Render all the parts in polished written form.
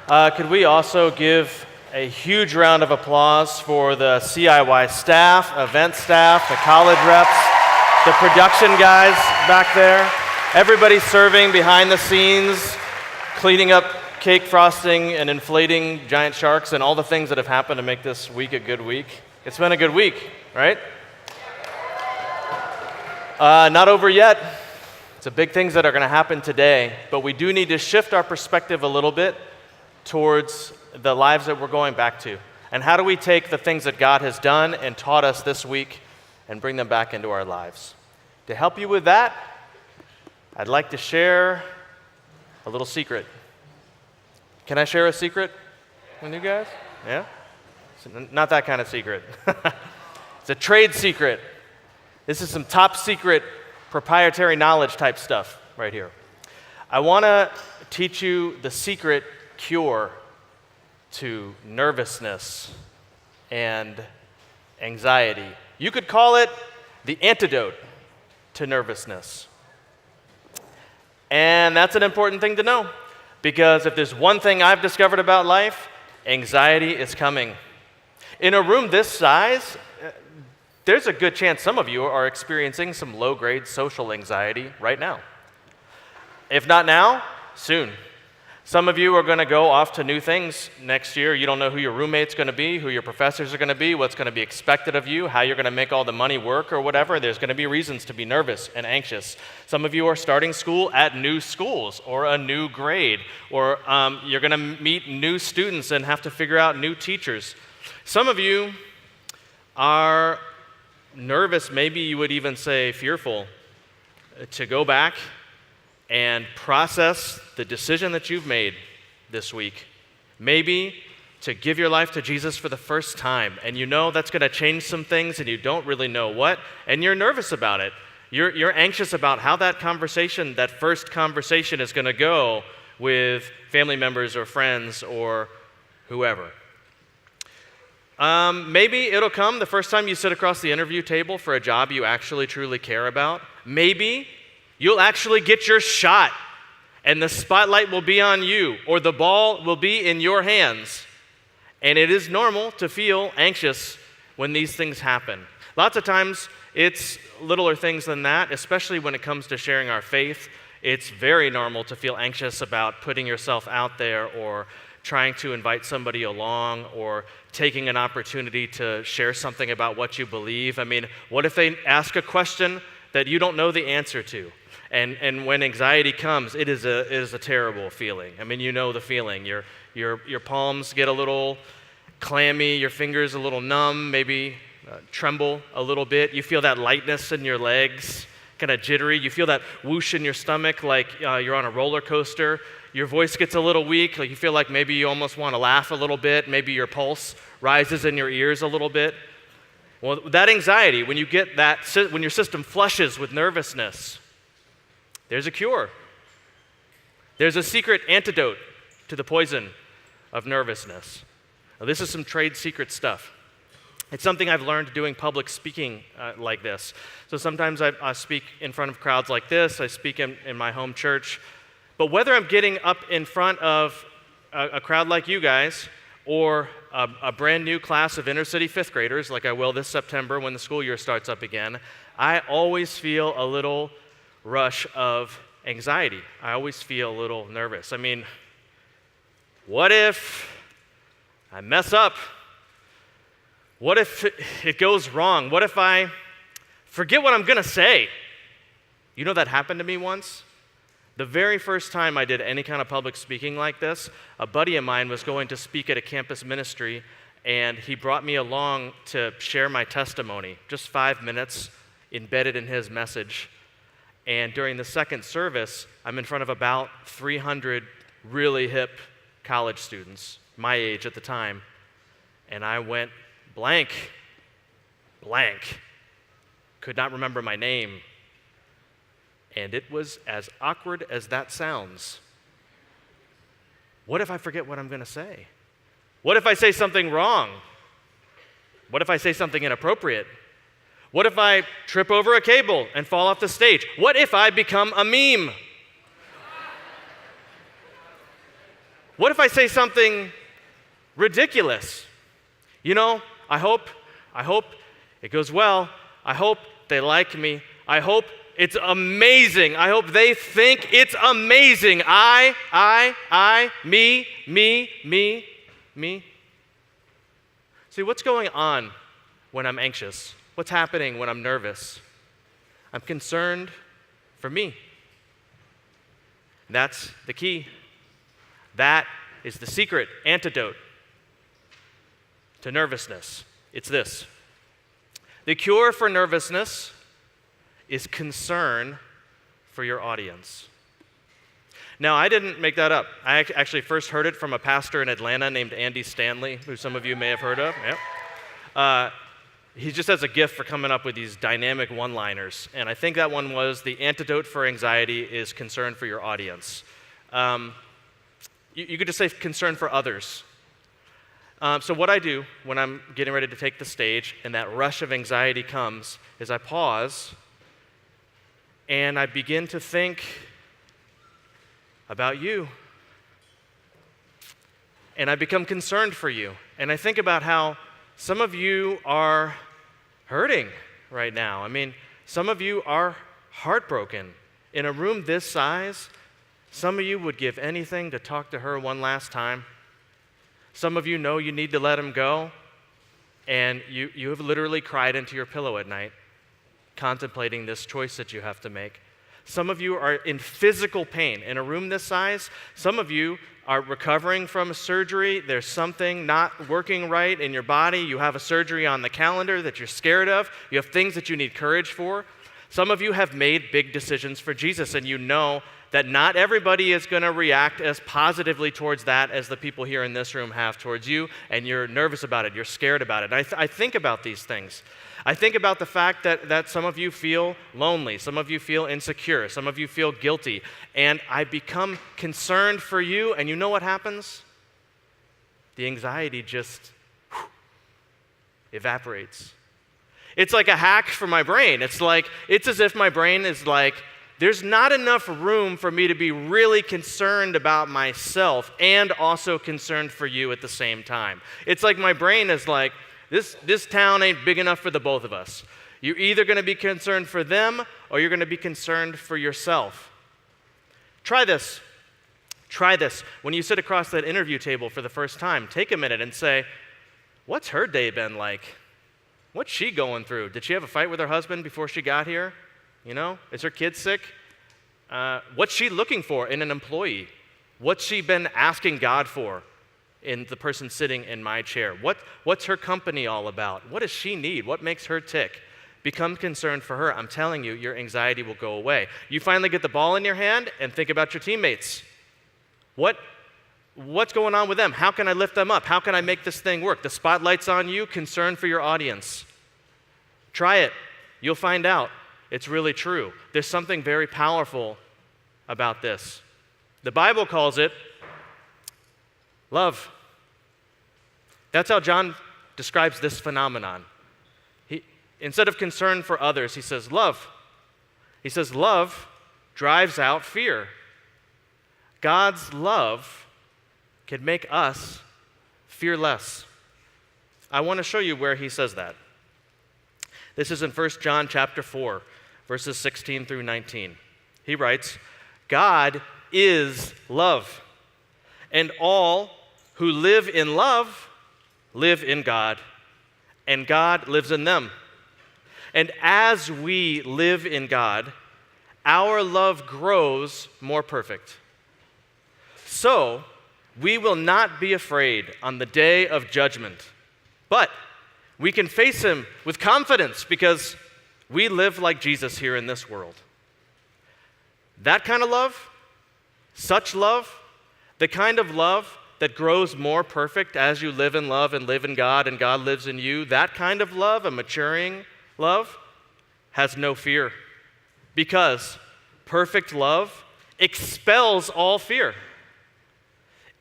Could we also give a huge round of applause for the CIY staff, event staff, the college reps, the production guys back there, everybody serving behind the scenes, cleaning up cake frosting and inflating giant sharks and all the things that have happened to make this week a good week. It's been a good week, right? Not over yet. It's a big things that are going to happen today, but we do need to shift our perspective a little bit towards the lives that we're going back to. And how do we take the things that God has done and taught us this week and bring them back into our lives? To help you with that, I'd like to share a little secret. Can I share a secret with you guys? Yeah? It's not that kind of secret. It's a trade secret. This is some top secret proprietary knowledge type stuff right here. I want to teach you the secret cure to nervousness and anxiety. You could call it the antidote to nervousness. And that's an important thing to know, because if there's one thing I've discovered about life, anxiety is coming. In a room this size, there's a good chance some of you are experiencing some low-grade social anxiety right now. If not now, soon. Some of you are going to go off to new things next year. You don't know who your roommate's going to be, who your professors are going to be, what's going to be expected of you, how you're going to make all the money work or whatever. There's going to be reasons to be nervous and anxious. Some of you are starting school at new schools or a new grade, or you're going to meet new students and have to figure out new teachers. Some of you are nervous, maybe you would even say fearful, to go back and process the decision that you've made this week. Maybe to give your life to Jesus for the first time, and you know that's going to change some things and you don't really know what, and you're nervous about it. You're anxious about how that conversation, that first conversation, is going to go with family members or friends or whoever. Maybe it'll come the first time you sit across the interview table for a job you actually truly care about. Maybe you'll actually get your shot and the spotlight will be on you, or the ball will be in your hands. And it is normal to feel anxious when these things happen. Lots of times it's littler things than that, especially when it comes to sharing our faith. It's very normal to feel anxious about putting yourself out there, or trying to invite somebody along, or taking an opportunity to share something about what you believe. I mean, what if they ask a question that you don't know the answer to? And when anxiety comes, it is a terrible feeling. I mean, you know the feeling. Your palms get a little clammy, your fingers a little numb, maybe tremble a little bit. You feel that lightness in your legs, kind of jittery. You feel that whoosh in your stomach like you're on a roller coaster. Your voice gets a little weak, like you feel like maybe you almost want to laugh a little bit. Maybe your pulse rises in your ears a little bit. Well, that anxiety, when you get that, when your system flushes with nervousness, there's a cure. There's a secret antidote to the poison of nervousness. Now, this is some trade secret stuff. It's something I've learned doing public speaking like this. So sometimes I speak in front of crowds like this. I speak in my home church. But whether I'm getting up in front of a crowd like you guys, or a brand new class of inner city fifth graders, like I will this September when the school year starts up again, I always feel a little rush of anxiety. I always feel a little nervous. I mean, what if I mess up? What if it goes wrong? What if I forget what I'm going to say? You know that happened to me once? The very first time I did any kind of public speaking like this, a buddy of mine was going to speak at a campus ministry, and he brought me along to share my testimony, just 5 minutes embedded in his message. And during the second service, I'm in front of about 300 really hip college students, my age at the time, and I went blank. Could not remember my name. And it was as awkward as that sounds. What if I forget what I'm going to say? What if I say something wrong? What if I say something inappropriate? What if I trip over a cable and fall off the stage? What if I become a meme? What if I say something ridiculous? I hope it goes well. I hope they like me. I hope it's amazing. I hope they think it's amazing. Me. See, what's going on when I'm anxious? What's happening when I'm nervous? I'm concerned for me. That's the key. That is the secret antidote to nervousness. It's this. The cure for nervousness is concern for your audience. Now, I didn't make that up. I actually first heard it from a pastor in Atlanta named Andy Stanley, who some of you may have heard of. Yep. He just has a gift for coming up with these dynamic one-liners. And I think that one was, the antidote for anxiety is concern for your audience. You could just say concern for others. So what I do when I'm getting ready to take the stage and that rush of anxiety comes is I pause and I begin to think about you. And I become concerned for you. And I think about how some of you are hurting right now. I mean, some of you are heartbroken. In a room this size, some of you would give anything to talk to her one last time. Some of you know you need to let him go, and you have literally cried into your pillow at night, contemplating this choice that you have to make. Some of you are in physical pain. In a room this size, some of you are recovering from a surgery. There's something not working right in your body. You have a surgery on the calendar that you're scared of. You have things that you need courage for. Some of you have made big decisions for Jesus, and you know that not everybody is going to react as positively towards that as the people here in this room have towards you, and you're nervous about it. You're scared about it. I think about these things. I think about the fact that some of you feel lonely, some of you feel insecure, some of you feel guilty, and I become concerned for you, and you know what happens? The anxiety just evaporates. It's like a hack for my brain. It's as if my brain is like, there's not enough room for me to be really concerned about myself and also concerned for you at the same time. It's like my brain is like, this town ain't big enough for the both of us. You're either going to be concerned for them or you're going to be concerned for yourself. Try this. Try this. When you sit across that interview table for the first time, take a minute and say, what's her day been like? What's she going through? Did she have a fight with her husband before she got here? Is her kid sick? What's she looking for in an employee? What's she been asking God for in the person sitting in my chair? What's her company all about? What does she need? What makes her tick? Become concerned for her. I'm telling you, your anxiety will go away. You finally get the ball in your hand and think about your teammates. What's going on with them? How can I lift them up? How can I make this thing work? The spotlight's on you, concern for your audience. Try it. You'll find out. It's really true. There's something very powerful about this. The Bible calls it love. That's how John describes this phenomenon. Instead of concern for others, he says love. He says love drives out fear. God's love can make us fearless. I want to show you where he says that. This is in 1 John chapter 4, verses 16 through 19. He writes, God is love, and all who live in love live in God, and God lives in them. And as we live in God, our love grows more perfect. So, we will not be afraid on the day of judgment, but we can face him with confidence because we live like Jesus here in this world. That kind of love, such love, the kind of love that grows more perfect as you live in love and live in God and God lives in you, that kind of love, a maturing love, has no fear because perfect love expels all fear.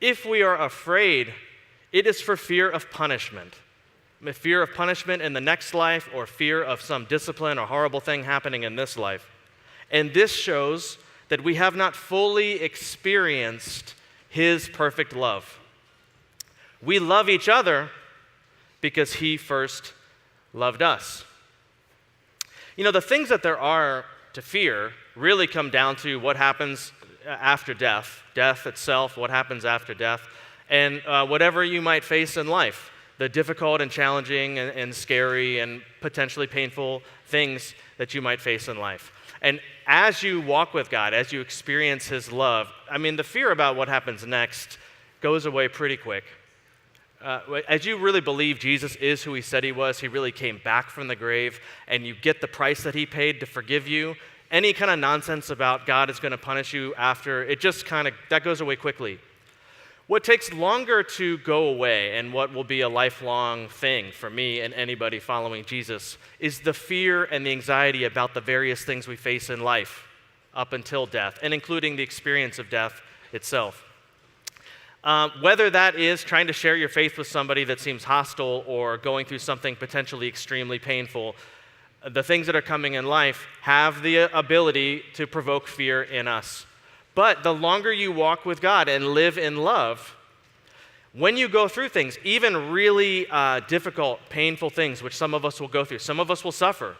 If we are afraid, it is for fear of punishment. Fear of punishment in the next life or fear of some discipline or horrible thing happening in this life. And this shows that we have not fully experienced his perfect love. We love each other because he first loved us. You know, the things that there are to fear really come down to what happens after death, death itself, what happens after death, and whatever you might face in life, the difficult and challenging and scary and potentially painful things that you might face in life. And as you walk with God, as you experience his love, I mean, the fear about what happens next goes away pretty quick. As you really believe Jesus is who he said he was, he really came back from the grave, and you get the price that he paid to forgive you, any kind of nonsense about God is going to punish you after, it just kind of, that goes away quickly. What takes longer to go away, and what will be a lifelong thing for me and anybody following Jesus, is the fear and the anxiety about the various things we face in life up until death, and including the experience of death itself. Whether that is trying to share your faith with somebody that seems hostile or going through something potentially extremely painful, the things that are coming in life have the ability to provoke fear in us. But the longer you walk with God and live in love, when you go through things, even really difficult, painful things, which some of us will go through, some of us will suffer.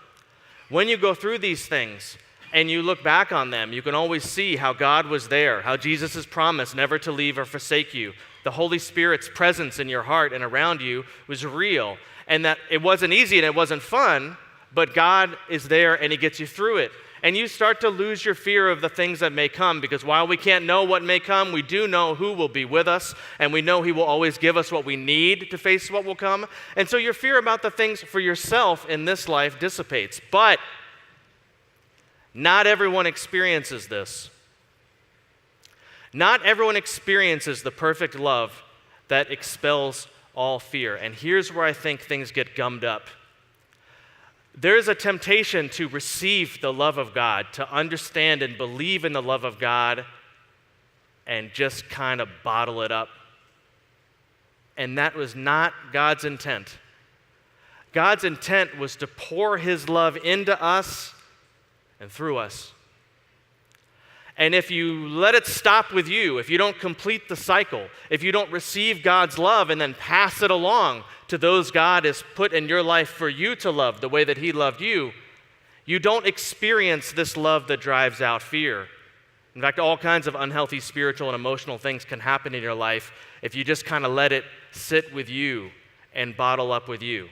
When you go through these things and you look back on them, you can always see how God was there, how Jesus' promise never to leave or forsake you, the Holy Spirit's presence in your heart and around you was real, and that it wasn't easy and it wasn't fun, but God is there and he gets you through it. And you start to lose your fear of the things that may come, because while we can't know what may come, we do know who will be with us, and we know he will always give us what we need to face what will come. And so your fear about the things for yourself in this life dissipates. But not everyone experiences this. Not everyone experiences the perfect love that expels all fear. And here's where I think things get gummed up. There is a temptation to receive the love of God, to understand and believe in the love of God, and just kind of bottle it up. And that was not God's intent. God's intent was to pour his love into us and through us. And if you let it stop with you, if you don't complete the cycle, if you don't receive God's love and then pass it along to those God has put in your life for you to love the way that he loved you, you don't experience this love that drives out fear. In fact, all kinds of unhealthy spiritual and emotional things can happen in your life if you just kind of let it sit with you and bottle up with you.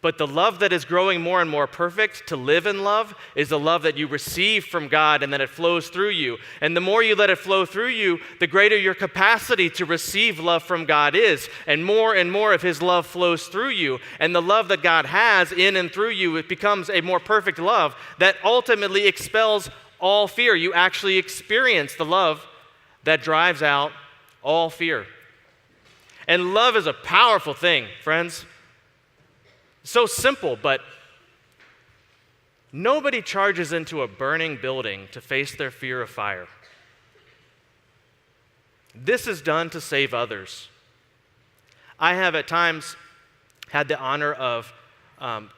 But the love that is growing more and more perfect to live in love is the love that you receive from God, and then it flows through you. And the more you let it flow through you, the greater your capacity to receive love from God is. And more of his love flows through you. And the love that God has in and through you, it becomes a more perfect love that ultimately expels all fear. You actually experience the love that drives out all fear. And love is a powerful thing, friends. So simple, but nobody charges into a burning building to face their fear of fire. This is done to save others. I have at times had the honor of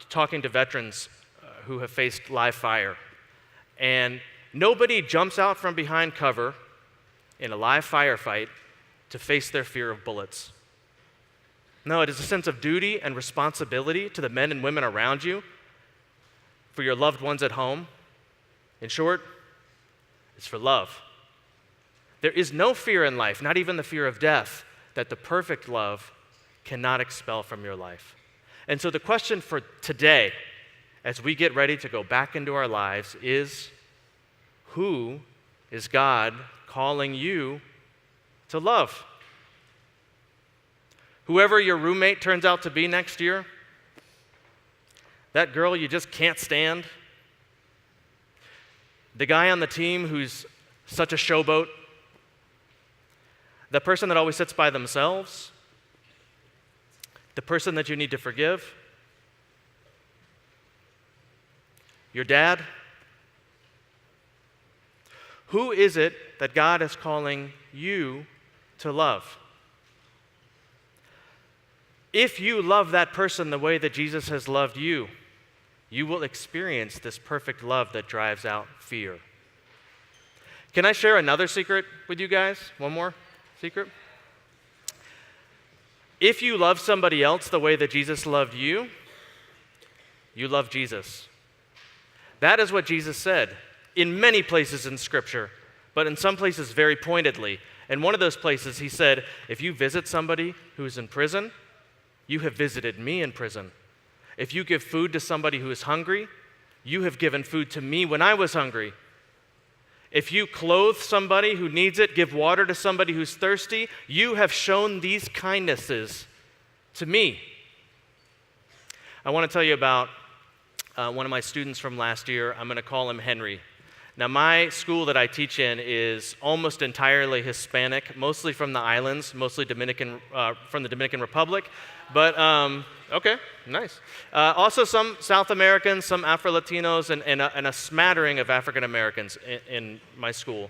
talking to veterans who have faced live fire. And nobody jumps out from behind cover in a live firefight to face their fear of bullets. No, it is a sense of duty and responsibility to the men and women around you, for your loved ones at home. In short, it's for love. There is no fear in life, not even the fear of death, that the perfect love cannot expel from your life. And so the question for today, as we get ready to go back into our lives, is who is God calling you to love? Whoever your roommate turns out to be next year, that girl you just can't stand, the guy on the team who's such a showboat, the person that always sits by themselves, the person that you need to forgive, your dad. Who is it that God is calling you to love? If you love that person the way that Jesus has loved you, you will experience this perfect love that drives out fear. Can I share another secret with you guys? One more secret? If you love somebody else the way that Jesus loved you, you love Jesus. That is what Jesus said in many places in Scripture, but in some places very pointedly. In one of those places, he said, if you visit somebody who is in prison, you have visited me in prison. If you give food to somebody who is hungry, you have given food to me when I was hungry. If you clothe somebody who needs it, give water to somebody who's thirsty, you have shown these kindnesses to me. I want to tell you about one of my students from last year. I'm going to call him Henry. Now, my school that I teach in is almost entirely Hispanic, mostly from the islands, mostly from the Dominican Republic. But, okay, nice. Also some South Americans, some Afro-Latinos, and a smattering of African Americans in my school.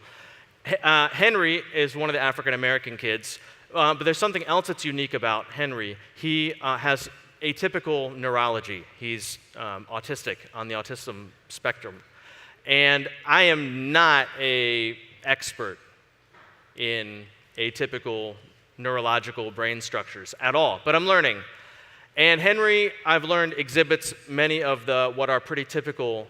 Henry is one of the African American kids, but there's something else that's unique about Henry. He has atypical neurology. He's autistic, on the autism spectrum. And I am not an expert in atypical neurological brain structures at all, but I'm learning. And Henry, I've learned, exhibits many of what are pretty typical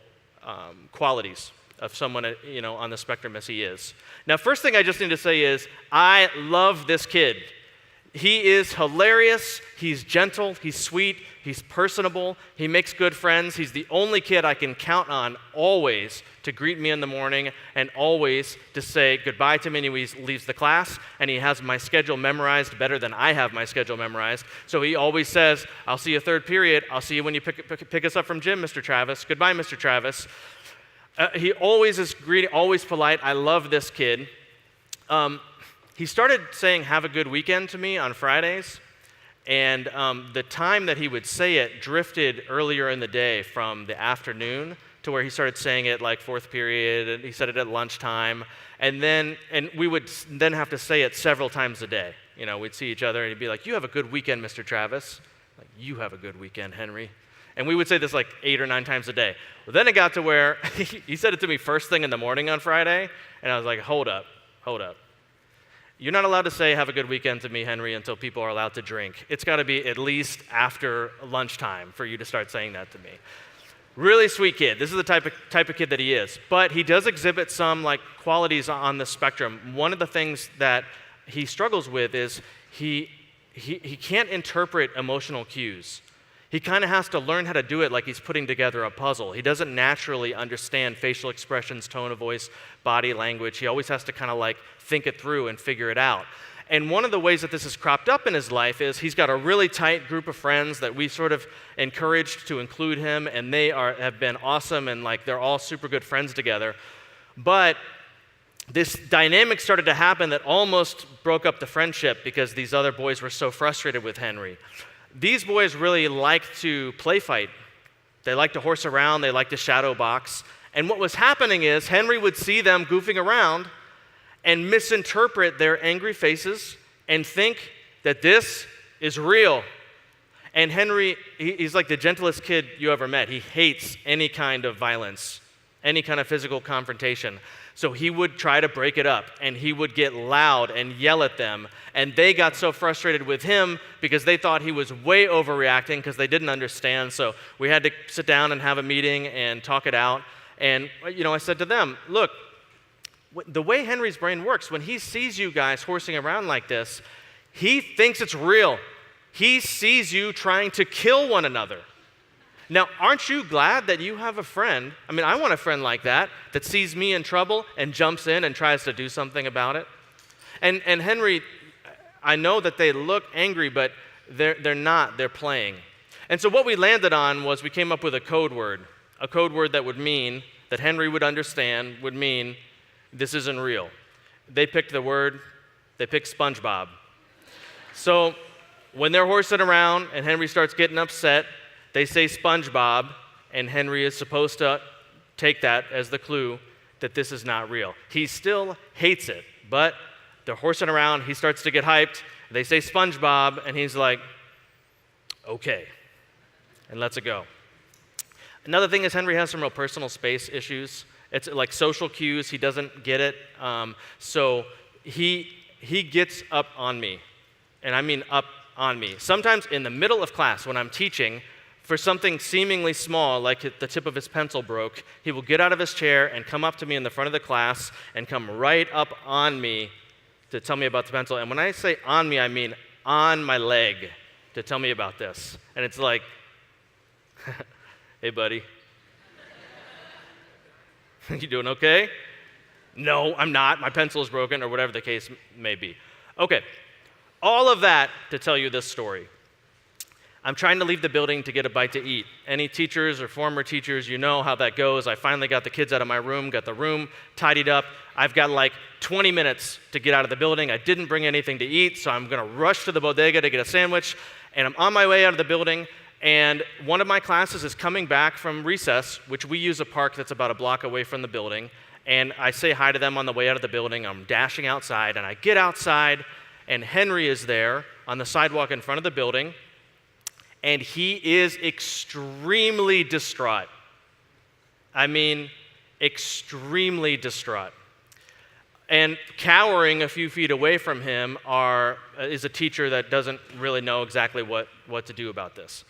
qualities of someone on the spectrum as he is. Now, first thing I just need to say is, I love this kid. He is hilarious, he's gentle, he's sweet, he's personable, he makes good friends. He's the only kid I can count on always to greet me in the morning and always to say goodbye to me when he leaves the class, and he has my schedule memorized better than I have my schedule memorized. So he always says, I'll see you third period, I'll see you when you pick us up from gym, Mr. Travis. Goodbye, Mr. Travis. He always is greeting, always polite. I love this kid. He started saying, have a good weekend to me on Fridays, and the time that he would say it drifted earlier in the day from the afternoon to where he started saying it like fourth period, and he said it at lunchtime, and we would then have to say it several times a day. We'd see each other, and he'd be like, you have a good weekend, Mr. Travis. Like, you have a good weekend, Henry. And we would say this like 8 or 9 times a day. Well, then it got to where he said it to me first thing in the morning on Friday, and I was like, hold up. You're not allowed to say have a good weekend to me, Henry, until people are allowed to drink. It's got to be at least after lunchtime for you to start saying that to me. Really sweet kid. This is the type of kid that he is. But he does exhibit some qualities on the spectrum. One of the things that he struggles with is he can't interpret emotional cues. He kind of has to learn how to do it like he's putting together a puzzle. He doesn't naturally understand facial expressions, tone of voice, body language. He always has to kind of think it through and figure it out. And one of the ways that this has cropped up in his life is he's got a really tight group of friends that we sort of encouraged to include him, and they have been awesome, and they're all super good friends together. But this dynamic started to happen that almost broke up the friendship because these other boys were so frustrated with Henry. These boys really like to play fight. They like to horse around. They like to shadow box. And what was happening is Henry would see them goofing around and misinterpret their angry faces and think that this is real. And Henry, he's like the gentlest kid you ever met. He hates any kind of violence, any kind of physical confrontation. So he would try to break it up, and he would get loud and yell at them, and they got so frustrated with him because they thought he was way overreacting because they didn't understand. So we had to sit down and have a meeting and talk it out. And I said to them, look, the way Henry's brain works, when he sees you guys horsing around like this, he thinks it's real. He sees you trying to kill one another. Now, aren't you glad that you have a friend? I mean, I want a friend like that sees me in trouble and jumps in and tries to do something about it. And Henry, I know that they look angry, but they're not. They're playing. And so what we landed on was we came up with a code word that would mean, that Henry would understand, would mean, this isn't real. They picked SpongeBob. So when they're horsing around and Henry starts getting upset, they say SpongeBob, and Henry is supposed to take that as the clue that this is not real. He still hates it, but they're horsing around, he starts to get hyped, they say SpongeBob, and he's like, okay, and lets it go. Another thing is Henry has some real personal space issues, It's like social cues. He doesn't get it. So he gets up on me, and I mean up on me. Sometimes in the middle of class when I'm teaching, for something seemingly small, like the tip of his pencil broke, he will get out of his chair and come up to me in the front of the class and come right up on me to tell me about the pencil. And when I say on me, I mean on my leg to tell me about this. And it's like, hey, buddy. You doing okay? No, I'm not. My pencil is broken, or whatever the case may be. Okay, all of that to tell you this story. I'm trying to leave the building to get a bite to eat. Any teachers or former teachers, you know how that goes. I finally got the kids out of my room, got the room tidied up. I've got like 20 minutes to get out of the building. I didn't bring anything to eat, so I'm going to rush to the bodega to get a sandwich. And I'm on my way out of the building, and one of my classes is coming back from recess, which we use a park that's about a block away from the building. And I say hi to them on the way out of the building. I'm dashing outside, and I get outside, and Henry is there on the sidewalk in front of the building. And he is extremely distraught. I mean, extremely distraught. And cowering a few feet away from him is a teacher that doesn't really know exactly what to do about this.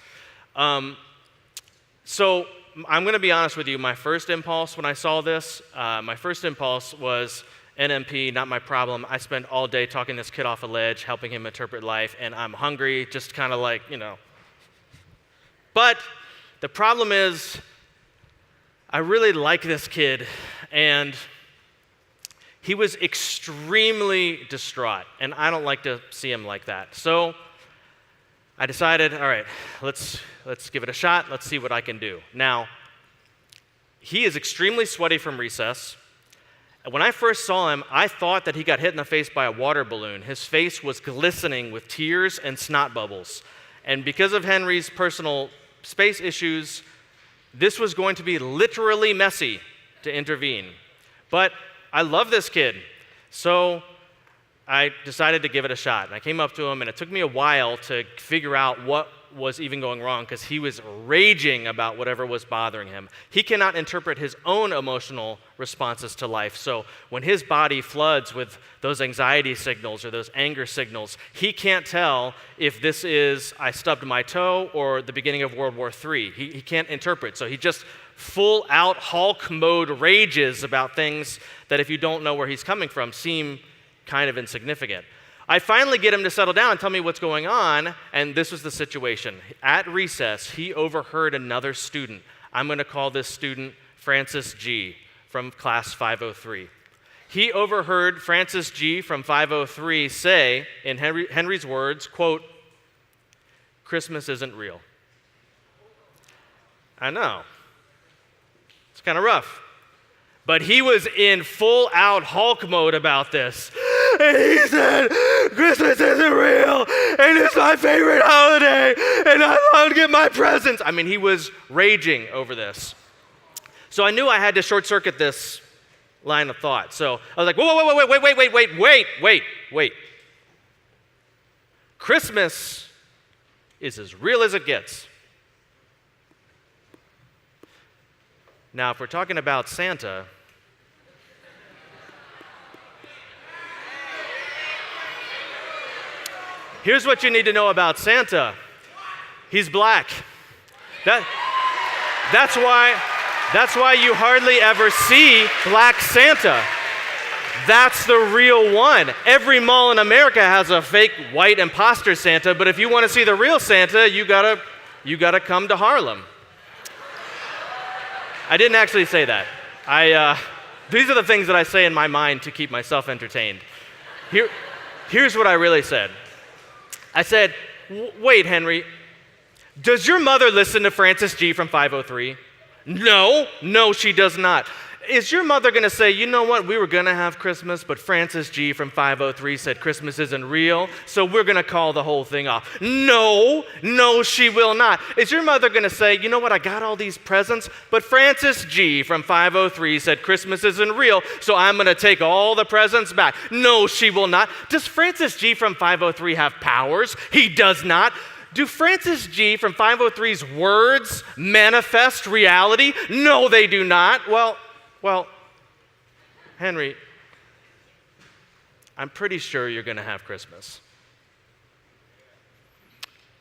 So I'm going to be honest with you. My first impulse when I saw this, was NMP, not my problem. I spent all day talking this kid off a ledge, helping him interpret life, and I'm hungry, just kind of like, But the problem is, I really like this kid, and he was extremely distraught, and I don't like to see him like that. So I decided, all right, let's give it a shot. Let's see what I can do. Now, he is extremely sweaty from recess. And when I first saw him, I thought that he got hit in the face by a water balloon. His face was glistening with tears and snot bubbles. And because of Henry's personal space issues, this was going to be literally messy to intervene. But I love this kid, so I decided to give it a shot. And I came up to him, and it took me a while to figure out what was even going wrong, because he was raging about whatever was bothering him. He cannot interpret his own emotional responses to life, so when his body floods with those anxiety signals or those anger signals, he can't tell if this is, I stubbed my toe, or the beginning of World War III. He can't interpret, so he just full-out Hulk mode rages about things that, if you don't know where he's coming from, seem kind of insignificant. I finally get him to settle down and tell me what's going on, and this was the situation. At recess, he overheard another student. I'm going to call this student Francis G. from class 503. He overheard Francis G. from 503 say, in Henry's words, quote, "Christmas isn't real." I know. It's kind of rough. But he was in full-out Hulk mode about this. And he said, "Christmas isn't real, and it's my favorite holiday, and I want to get my presents." I mean, he was raging over this. So I knew I had to short-circuit this line of thought. So I was like, wait. Christmas is as real as it gets. Now, if we're talking about Santa, here's what you need to know about Santa. He's black. That's why you hardly ever see black Santa. That's the real one. Every mall in America has a fake white imposter Santa, but if you want to see the real Santa, you gotta come to Harlem. I didn't actually say that. These are the things that I say in my mind to keep myself entertained. Here's what I really said. I said, "Wait, Henry, does your mother listen to Francis G. from 503? No, she does not. Is your mother going to say, you know what, we were going to have Christmas, but Francis G. from 503 said Christmas isn't real, so we're going to call the whole thing off? No, she will not. Is your mother going to say, you know what, I got all these presents, but Francis G. from 503 said Christmas isn't real, so I'm going to take all the presents back? No, she will not. Does Francis G. from 503 have powers? He does not. Do Francis G. from 503's words manifest reality? No, they do not. Well, Henry, I'm pretty sure you're going to have Christmas.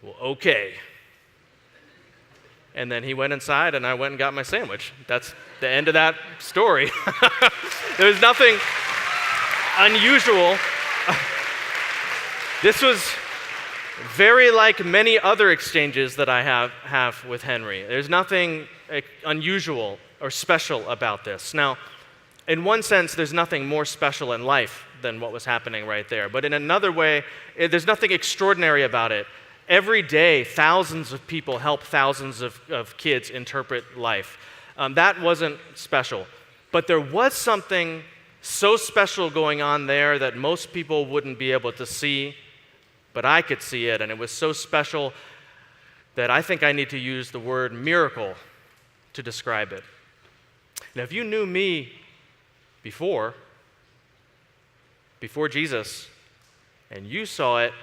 Well, okay. And then he went inside, and I went and got my sandwich. That's the end of that story. There's nothing unusual. This was very like many other exchanges that I have with Henry. There's nothing unusual or special about this. Now, in one sense, there's nothing more special in life than what was happening right there. But in another way, there's nothing extraordinary about it. Every day, thousands of people help thousands of kids interpret life. That wasn't special. But there was something so special going on there that most people wouldn't be able to see, but I could see it, and it was so special that I think I need to use the word miracle to describe it. Now, if you knew me before Jesus, and you saw it,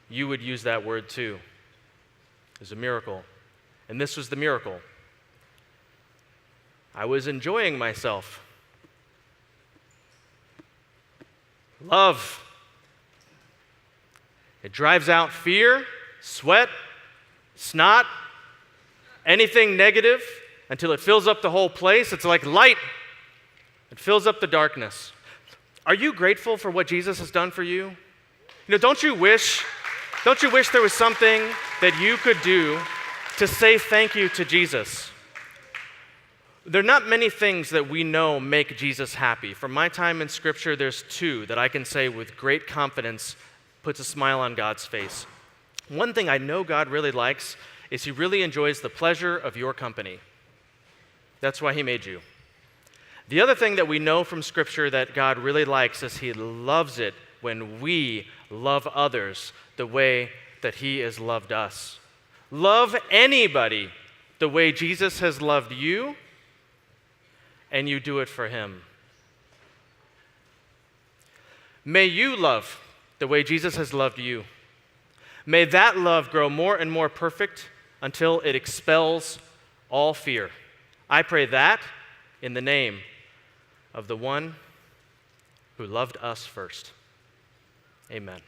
you would use that word too. It's a miracle. And this was the miracle. I was enjoying myself. Love. It drives out fear, sweat, snot, anything negative until it fills up the whole place. It's like light. It fills up the darkness. Are you grateful for what Jesus has done for you? Don't you wish there was something that you could do to say thank you to Jesus? There are not many things that we know make Jesus happy. From my time in Scripture, there's two that I can say with great confidence puts a smile on God's face. One thing I know God really likes is He really enjoys the pleasure of your company. That's why He made you. The other thing that we know from Scripture that God really likes is He loves it when we love others the way that He has loved us. Love anybody the way Jesus has loved you, and you do it for Him. May you love the way Jesus has loved you. May that love grow more and more perfect until it expels all fear. I pray that in the name of the one who loved us first. Amen.